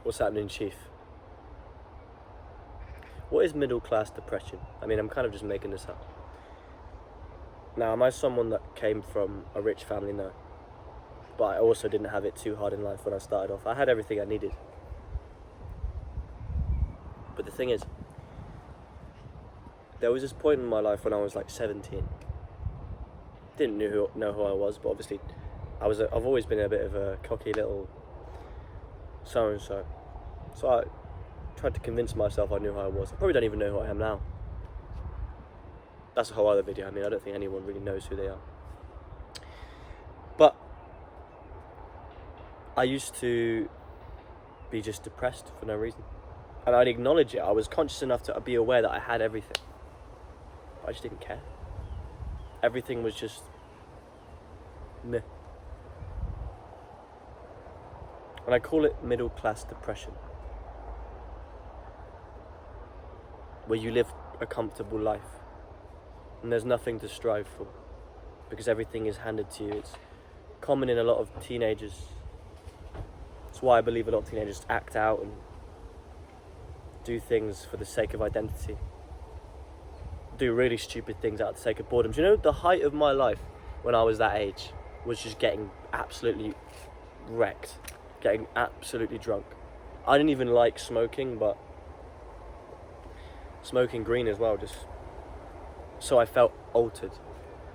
What's happening, Chief? What is middle class depression? I mean, I'm kind of just making this up. Now, am I someone that came from a rich family? No. But I also didn't have it too hard in life when I started off. I had everything I needed. But the thing is, there was this point in my life when I was like 17. Didn't know who I was, but obviously I've always been a bit of a cocky little so-and-so. So I tried to convince myself I knew who I was. I probably don't even know who I am now. That's a whole other video. I mean, I don't think anyone really knows who they are. But I used to be just depressed for no reason. And I'd acknowledge it. I was conscious enough to be aware that I had everything. But I just didn't care. Everything was just meh. And I call it middle class depression. Where you live a comfortable life and there's nothing to strive for because everything is handed to you. It's common in a lot of teenagers. That's why I believe a lot of teenagers act out and do things for the sake of identity. Do really stupid things out of the sake of boredom. Do you know, the height of my life when I was that age was just getting absolutely wrecked, getting absolutely drunk. I didn't even like smoking, but smoking green as well, just so I felt altered.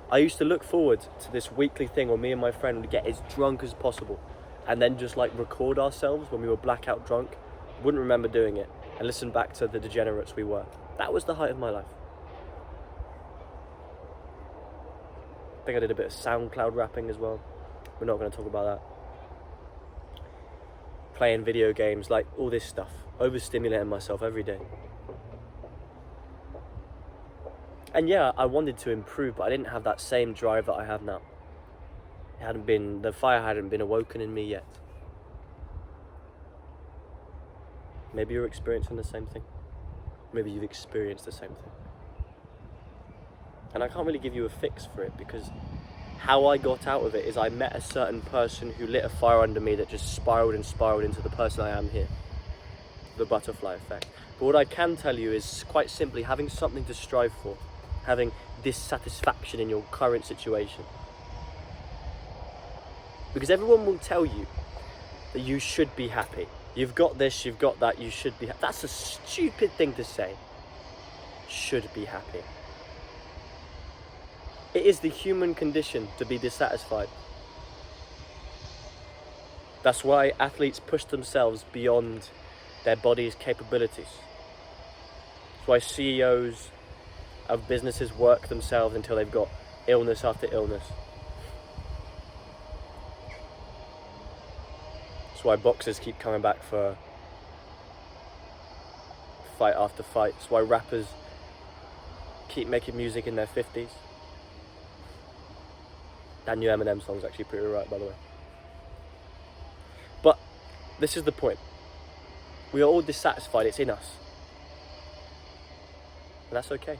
I used to look forward to this weekly thing where me and my friend would get as drunk as possible and then just like record ourselves when we were blackout drunk, wouldn't remember doing it, and listen back to the degenerates we were. That was the height of my life. I think I did a bit of SoundCloud rapping as well. We're not going to talk about that. Playing video games, like all this stuff. Overstimulating myself every day. And yeah, I wanted to improve, but I didn't have that same drive that I have now. The fire hadn't been awoken in me yet. Maybe you're experiencing the same thing. Maybe you've experienced the same thing. And I can't really give you a fix for it, because how I got out of it is I met a certain person who lit a fire under me that just spiraled and spiraled into the person I am here. The butterfly effect. But what I can tell you is, quite simply, having something to strive for, having dissatisfaction in your current situation. Because everyone will tell you that you should be happy. You've got this, you've got that, you should be happy. That's a stupid thing to say. Should be happy. It is the human condition to be dissatisfied. That's why athletes push themselves beyond their body's capabilities. That's why CEOs of businesses work themselves until they've got illness after illness. That's why boxers keep coming back for fight after fight. That's why rappers keep making music in their 50s. That new Eminem song's actually pretty right, by the way. But this is the point. We are all dissatisfied. It's in us. And that's okay.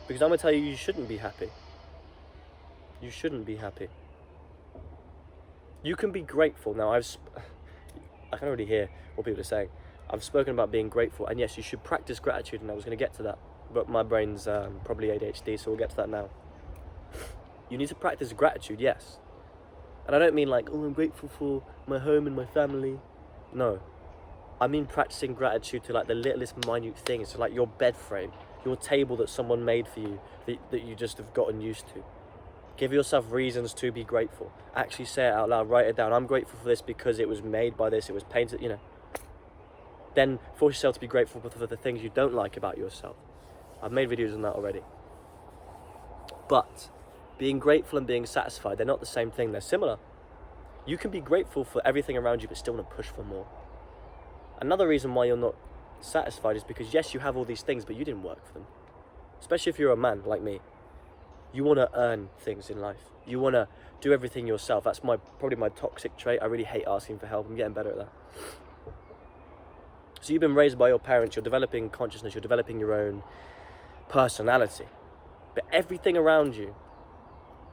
Because I'm going to tell you, you shouldn't be happy. You shouldn't be happy. You can be grateful. Now, I can already hear what people are saying. I've spoken about being grateful. And yes, you should practice gratitude. And I was going to get to that. But my brain's probably ADHD, so we'll get to that now. You need to practice gratitude, yes. And I don't mean like, oh, I'm grateful for my home and my family. No. I mean practicing gratitude to like the littlest minute things. So like your bed frame, your table that someone made for you, that you just have gotten used to. Give yourself reasons to be grateful. Actually say it out loud, write it down. I'm grateful for this because it was made by this, it was painted, you know. Then force yourself to be grateful for the things you don't like about yourself. I've made videos on that already. But being grateful and being satisfied, they're not the same thing, they're similar. You can be grateful for everything around you but still want to push for more. Another reason why you're not satisfied is because yes, you have all these things, but you didn't work for them. Especially if you're a man like me. You want to earn things in life. You want to do everything yourself. That's probably my toxic trait. I really hate asking for help. I'm getting better at that. So you've been raised by your parents, you're developing consciousness, you're developing your own personality. But everything around you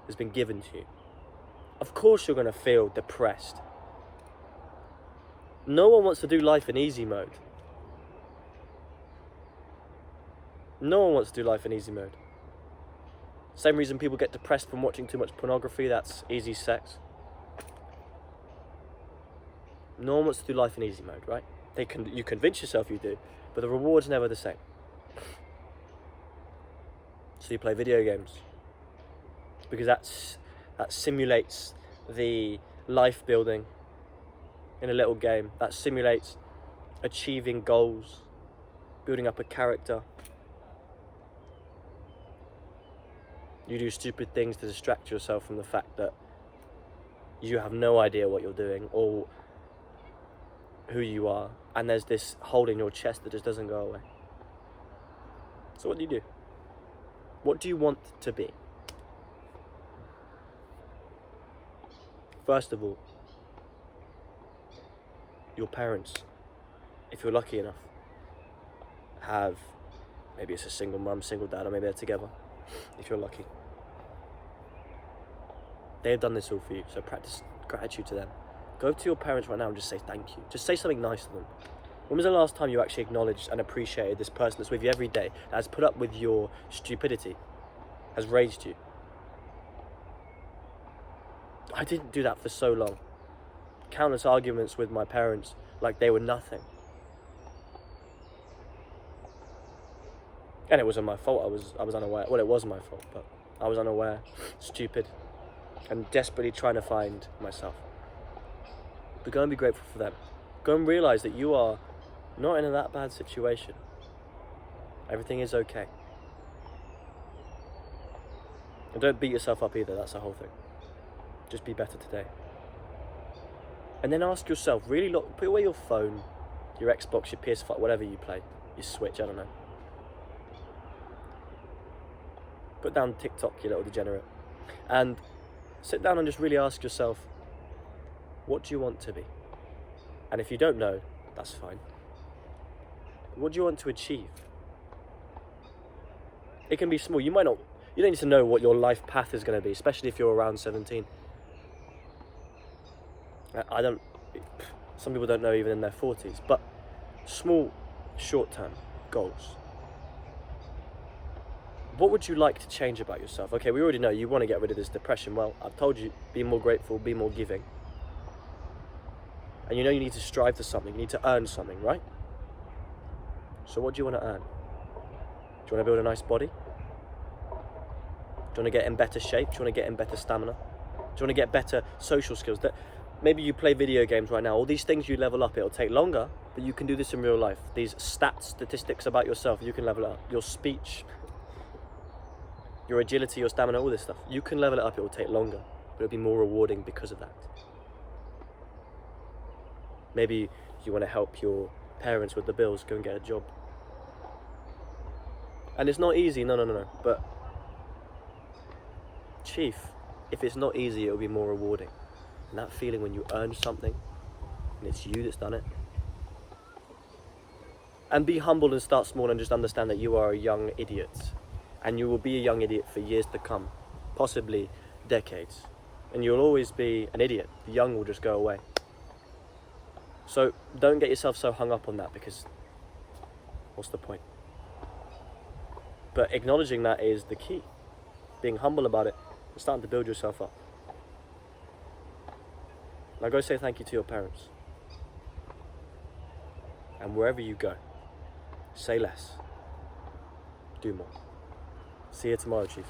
has been given to you. Of course you're going to feel depressed. No one wants to do life in easy mode. No one wants to do life in easy mode. Same reason people get depressed from watching too much pornography, that's easy sex. No one wants to do life in easy mode, right? You convince yourself you do, but the reward's never the same. So you play video games, because that simulates the life building in a little game. That simulates achieving goals, building up a character. You do stupid things to distract yourself from the fact that you have no idea what you're doing or who you are, and there's this hole in your chest that just doesn't go away. So what do? What do you want to be? First of all, your parents, if you're lucky enough, have, maybe it's a single mum, single dad, or maybe they're together, if you're lucky. They've done this all for you, so practice gratitude to them. Go to your parents right now and just say thank you. Just say something nice to them. When was the last time you actually acknowledged and appreciated this person that's with you every day, that has put up with your stupidity, has raised you? I didn't do that for so long. Countless arguments with my parents like they were nothing. And it wasn't my fault, I was unaware. Well, it was my fault, but I was unaware, stupid, and desperately trying to find myself. But go and be grateful for them. Go and realise that you are not in a that bad situation. Everything is okay. And don't beat yourself up either, that's the whole thing. Just be better today. And then ask yourself, really look, put away your phone, your Xbox, your PS5, whatever you play, your Switch, I don't know. Put down TikTok, you little degenerate. And sit down and just really ask yourself, what do you want to be? And if you don't know, that's fine. What do you want to achieve? It can be small. You don't need to know what your life path is going to be, especially if you're around 17. Some people don't know even in their 40s, but small, short-term goals. What would you like to change about yourself? Okay, we already know you want to get rid of this depression. Well, I've told you, be more grateful, be more giving. And you know you need to strive for something, you need to earn something, right? So what do you want to earn? Do you want to build a nice body? Do you want to get in better shape? Do you want to get in better stamina? Do you want to get better social skills? Maybe you play video games right now. All these things you level up, it'll take longer, but you can do this in real life. These statistics about yourself, you can level up. Your speech, your agility, your stamina, all this stuff. You can level it up, it will take longer, but it'll be more rewarding because of that. Maybe you want to help your parents with the bills, go and get a job. And it's not easy, no. But chief, if it's not easy, it'll be more rewarding. And that feeling when you earn something, and it's you that's done it. And be humble and start small and just understand that you are a young idiot. And you will be a young idiot for years to come, possibly decades. And you'll always be an idiot. The young will just go away. So don't get yourself so hung up on that, because what's the point? But acknowledging that is the key. Being humble about it and starting to build yourself up. Now go say thank you to your parents. And wherever you go, say less, do more. See you tomorrow, Chiefs.